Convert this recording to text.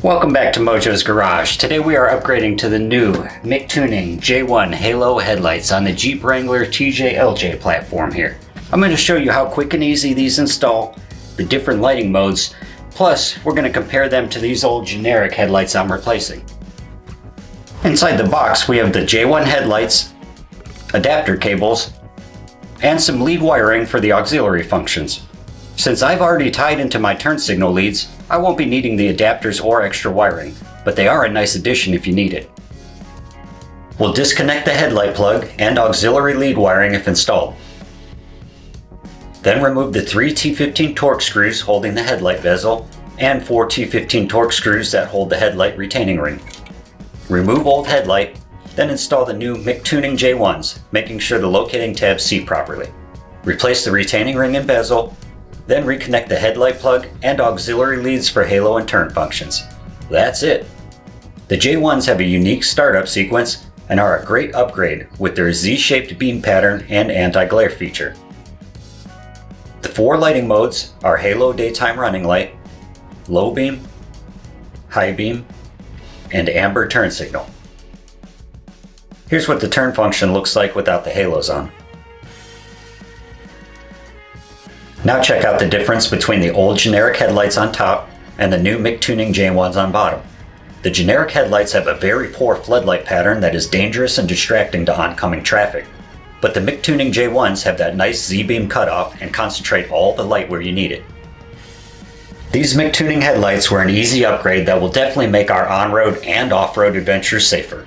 Welcome back to MOJO's Garage. Today we are upgrading to the new Mictuning J1 Halo headlights on the Jeep Wrangler TJ/LJ platform here. I'm going to show you how quick and easy these install, the different lighting modes, plus we're going to compare them to these old generic headlights I'm replacing. Inside the box we have the J1 headlights, adapter cables, and some lead wiring for the auxiliary functions. Since I've already tied into my turn signal leads, I won't be needing the adapters or extra wiring, but they are a nice addition if you need it. We'll disconnect the headlight plug and auxiliary lead wiring if installed. Then remove the 3 T15 Torx screws holding the headlight bezel and 4 T15 Torx screws that hold the headlight retaining ring. Remove old headlight, then install the new Mictuning J1s, making sure the locating tabs seat properly. Replace the retaining ring and bezel, then reconnect the headlight plug and auxiliary leads for halo and turn functions. That's it. The J1s have a unique startup sequence and are a great upgrade with their Z-shaped beam pattern and anti-glare feature. The 4 lighting modes are halo daytime running light, low beam, high beam, and amber turn signal. Here's what the turn function looks like without the halos on. Now check out the difference between the old generic headlights on top and the new Mictuning J1s on bottom. The generic headlights have a very poor floodlight pattern that is dangerous and distracting to oncoming traffic, but the Mictuning J1s have that nice Z-beam cutoff and concentrate all the light where you need it. These Mictuning headlights were an easy upgrade that will definitely make our on-road and off-road adventures safer.